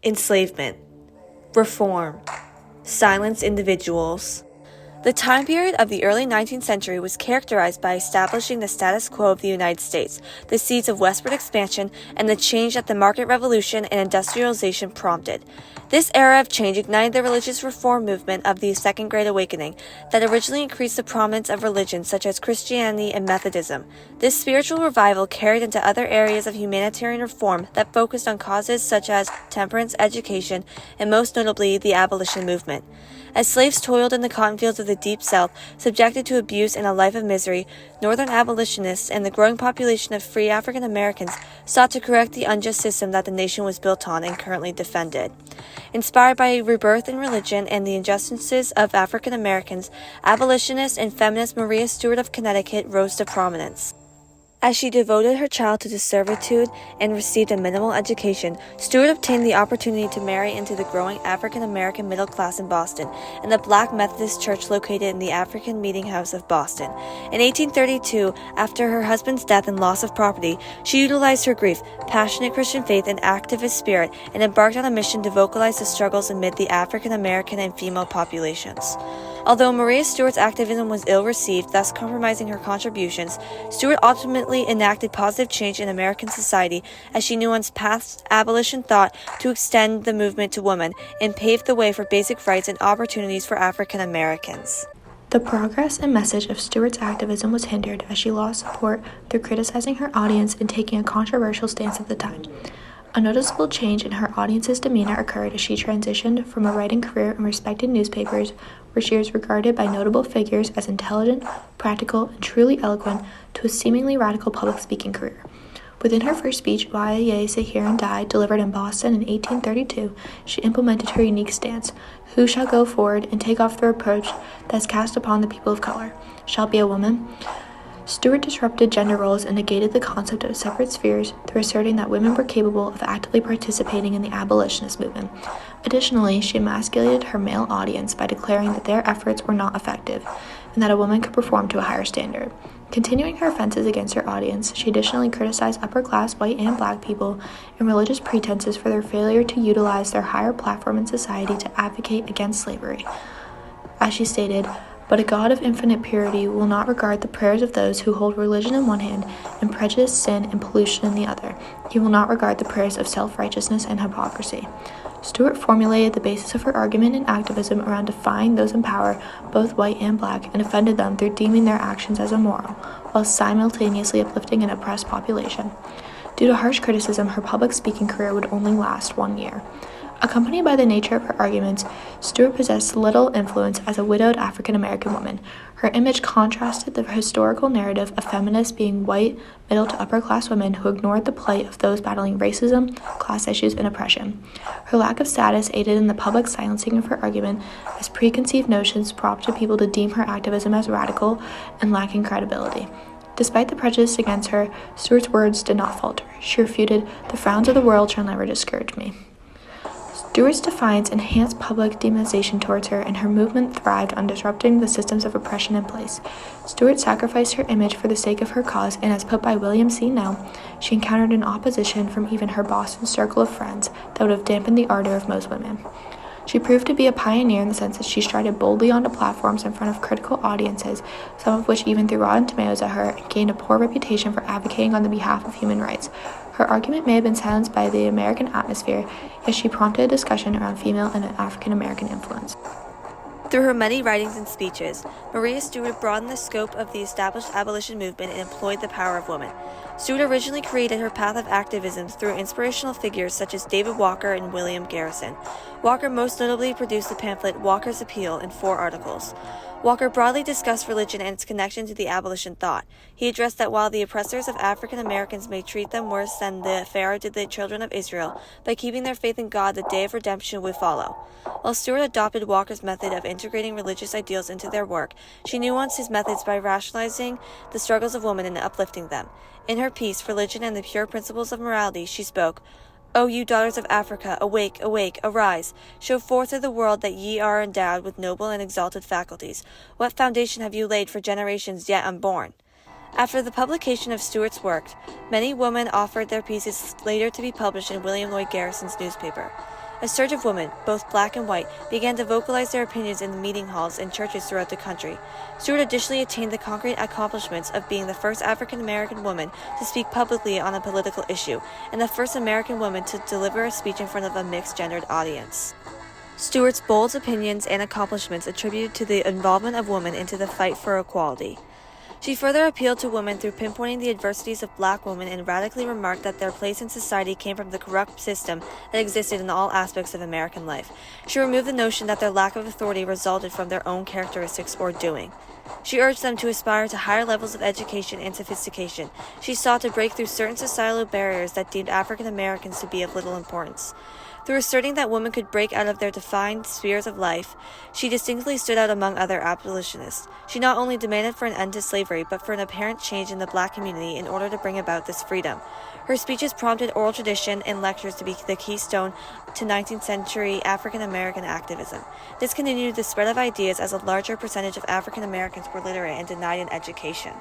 enslavement, reform, silenced individuals. The time period of the early 19th century was characterized by establishing the status quo of the United States, the seeds of westward expansion, and the change that the market revolution and industrialization prompted. This era of change ignited the religious reform movement of the Second Great Awakening that originally increased the prominence of religions such as Christianity and Methodism. This spiritual revival carried into other areas of humanitarian reform that focused on causes such as temperance, education, and most notably the abolition movement. As slaves toiled in the cotton fields of the Deep South, subjected to abuse and a life of misery, Northern abolitionists and the growing population of free African Americans sought to correct the unjust system that the nation was built on and currently defended. Inspired by a rebirth in religion and the injustices of African Americans, abolitionist and feminist Maria Stewart of Connecticut rose to prominence. As she devoted her child to servitude and received a minimal education, Stewart obtained the opportunity to marry into the growing African American middle class in Boston and the Black Methodist Church located in the African Meeting House of Boston. In 1832, after her husband's death and loss of property, she utilized her grief, passionate Christian faith, and activist spirit and embarked on a mission to vocalize the struggles amid the African American and female populations. Although Maria Stewart's activism was ill-received, thus compromising her contributions, Stewart ultimately enacted positive change in American society as she nuanced past abolition thought to extend the movement to women and paved the way for basic rights and opportunities for African Americans. The progress and message of Stewart's activism was hindered as she lost support through criticizing her audience and taking a controversial stance at the time. A noticeable change in her audience's demeanor occurred as she transitioned from a writing career in respected newspapers, where she was regarded by notable figures as intelligent, practical, and truly eloquent, to a seemingly radical public speaking career. Within her first speech, Why Ye Sit Here and Die, delivered in Boston in 1832, she implemented her unique stance: "Who shall go forward and take off the reproach that's cast upon the people of color? Shall it be a woman?" Stewart disrupted gender roles and negated the concept of separate spheres through asserting that women were capable of actively participating in the abolitionist movement. Additionally, she emasculated her male audience by declaring that their efforts were not effective and that a woman could perform to a higher standard. Continuing her offenses against her audience, she additionally criticized upper-class white and black people and religious pretenses for their failure to utilize their higher platform in society to advocate against slavery. As she stated, "But a God of infinite purity will not regard the prayers of those who hold religion in one hand and prejudice, sin, and pollution in the other. He will not regard the prayers of self-righteousness and hypocrisy." Stewart formulated the basis of her argument and activism around defying those in power, both white and black, and offended them through deeming their actions as immoral, while simultaneously uplifting an oppressed population. Due to harsh criticism, her public speaking career would only last 1 year. Accompanied by the nature of her arguments, Stewart possessed little influence as a widowed African-American woman. Her image contrasted the historical narrative of feminists being white, middle to upper-class women who ignored the plight of those battling racism, class issues, and oppression. Her lack of status aided in the public silencing of her argument, as preconceived notions prompted people to deem her activism as radical and lacking credibility. Despite the prejudice against her, Stewart's words did not falter. She refuted, "The frowns of the world shall never discourage me." Stewart's defiance enhanced public demonization towards her, and her movement thrived on disrupting the systems of oppression in place. Stewart sacrificed her image for the sake of her cause, and as put by William C. Nell, she encountered an opposition from even her Boston circle of friends that would have dampened the ardor of most women. She proved to be a pioneer in the sense that she strided boldly onto platforms in front of critical audiences, some of which even threw rotten tomatoes at her, and gained a poor reputation for advocating on the behalf of human rights. Her argument may have been silenced by the American atmosphere, yet she prompted a discussion around female and African American influence. Through her many writings and speeches, Maria Stewart broadened the scope of the established abolition movement and employed the power of women. Stewart originally created her path of activism through inspirational figures such as David Walker and William Garrison. Walker most notably produced the pamphlet Walker's Appeal in 4 articles. Walker broadly discussed religion and its connection to the abolition thought. He addressed that while the oppressors of African Americans may treat them worse than the Pharaoh did the children of Israel, by keeping their faith in God, the day of redemption would follow. While Stewart adopted Walker's method of integrating religious ideals into their work, she nuanced his methods by rationalizing the struggles of women and uplifting them. In her piece, Religion and the Pure Principles of Morality, she spoke, "O you daughters of Africa, awake, awake, arise. Show forth to the world that ye are endowed with noble and exalted faculties. What foundation have you laid for generations yet unborn?" After the publication of Stewart's work, many women offered their pieces later to be published in William Lloyd Garrison's newspaper. A surge of women, both black and white, began to vocalize their opinions in the meeting halls and churches throughout the country. Stewart additionally attained the concrete accomplishments of being the first African American woman to speak publicly on a political issue, and the first American woman to deliver a speech in front of a mixed-gendered audience. Stewart's bold opinions and accomplishments attributed to the involvement of women into the fight for equality. She further appealed to women through pinpointing the adversities of black women and radically remarked that their place in society came from the corrupt system that existed in all aspects of American life. She removed the notion that their lack of authority resulted from their own characteristics or doing. She urged them to aspire to higher levels of education and sophistication. She sought to break through certain societal barriers that deemed African Americans to be of little importance. Through asserting that women could break out of their defined spheres of life, she distinctly stood out among other abolitionists. She not only demanded for an end to slavery, but for an apparent change in the black community in order to bring about this freedom. Her speeches prompted oral tradition and lectures to be the keystone to 19th century African American activism. This continued the spread of ideas as a larger percentage of African Americans were literate and denied an education.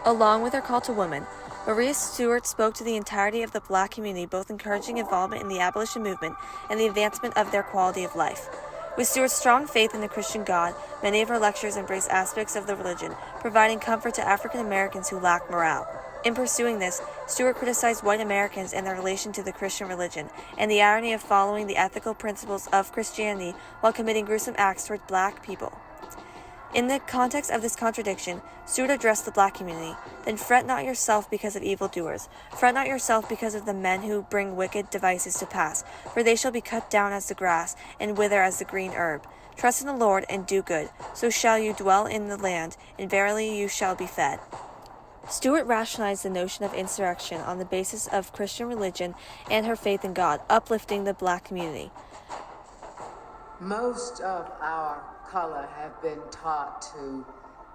Along with her call to women, Maria Stewart spoke to the entirety of the black community, both encouraging involvement in the abolition movement and the advancement of their quality of life. With Stewart's strong faith in the Christian God, many of her lectures embraced aspects of the religion, providing comfort to African Americans who lacked morale. In pursuing this, Stewart criticized white Americans and their relation to the Christian religion, and the irony of following the ethical principles of Christianity while committing gruesome acts toward black people. In the context of this contradiction, Stewart addressed the black community. Then fret not yourself because of evildoers. Fret not yourself because of the men who bring wicked devices to pass, for they shall be cut down as the grass, and wither as the green herb. Trust in the Lord, and do good. So shall you dwell in the land, and verily you shall be fed. Stewart rationalized the notion of insurrection on the basis of Christian religion and her faith in God, uplifting the black community. Most of our color have been taught to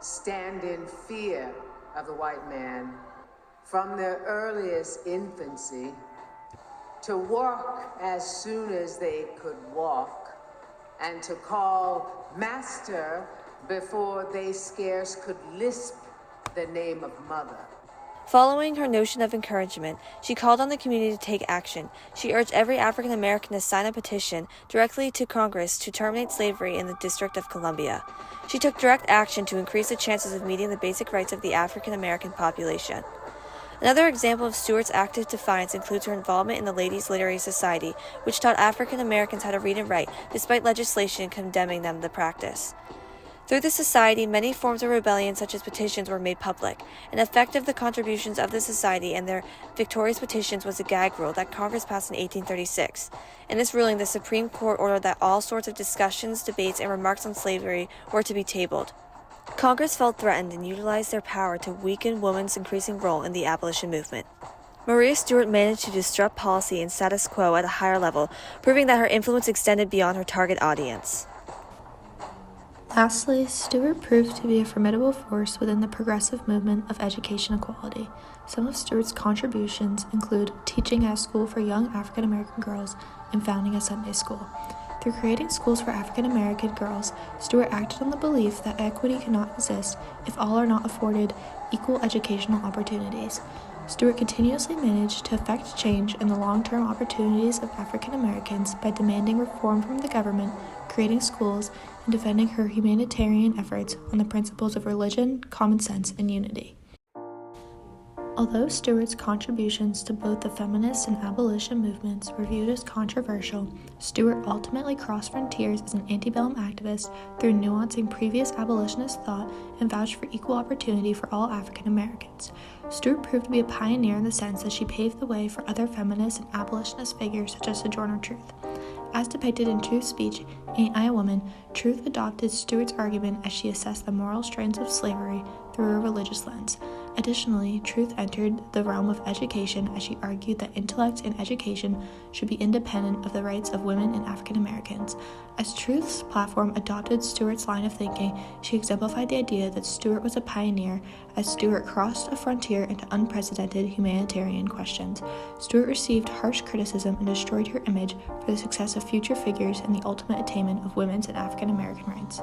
stand in fear of the white man from their earliest infancy, to walk as soon as they could walk, and to call master before they scarce could lisp the name of mother. Following her notion of encouragement, she called on the community to take action. She urged every African American to sign a petition directly to Congress to terminate slavery in the District of Columbia. She took direct action to increase the chances of meeting the basic rights of the African American population. Another example of Stewart's active defiance includes her involvement in the Ladies' Literary Society, which taught African Americans how to read and write, despite legislation condemning them the practice. Through the society, many forms of rebellion such as petitions were made public. An effect of the contributions of the society and their victorious petitions was the gag rule that Congress passed in 1836. In this ruling, the Supreme Court ordered that all sorts of discussions, debates, and remarks on slavery were to be tabled. Congress felt threatened and utilized their power to weaken women's increasing role in the abolition movement. Maria Stewart managed to disrupt policy and status quo at a higher level, proving that her influence extended beyond her target audience. Lastly, Stewart proved to be a formidable force within the progressive movement of education equality. Some of Stewart's contributions include teaching at a school for young African American girls and founding a Sunday school. Through creating schools for African American girls, Stewart acted on the belief that equity cannot exist if all are not afforded equal educational opportunities. Stewart continuously managed to effect change in the long-term opportunities of African Americans by demanding reform from the government, creating schools, and defending her humanitarian efforts on the principles of religion, common sense, and unity. Although Stewart's contributions to both the feminist and abolition movements were viewed as controversial, Stewart ultimately crossed frontiers as an antebellum activist through nuancing previous abolitionist thought and vouched for equal opportunity for all African Americans. Stewart proved to be a pioneer in the sense that she paved the way for other feminist and abolitionist figures such as Sojourner Truth. As depicted in Truth's speech, Ain't I a Woman?, Truth adopted Stewart's argument as she assessed the moral strains of slavery through a religious lens. Additionally, Truth entered the realm of education as she argued that intellect and education should be independent of the rights of women and African Americans. As Truth's platform adopted Stewart's line of thinking, she exemplified the idea that Stewart was a pioneer as Stewart crossed a frontier into unprecedented humanitarian questions. Stewart received harsh criticism and destroyed her image for the success of future figures and the ultimate attainment of women's and African American rights.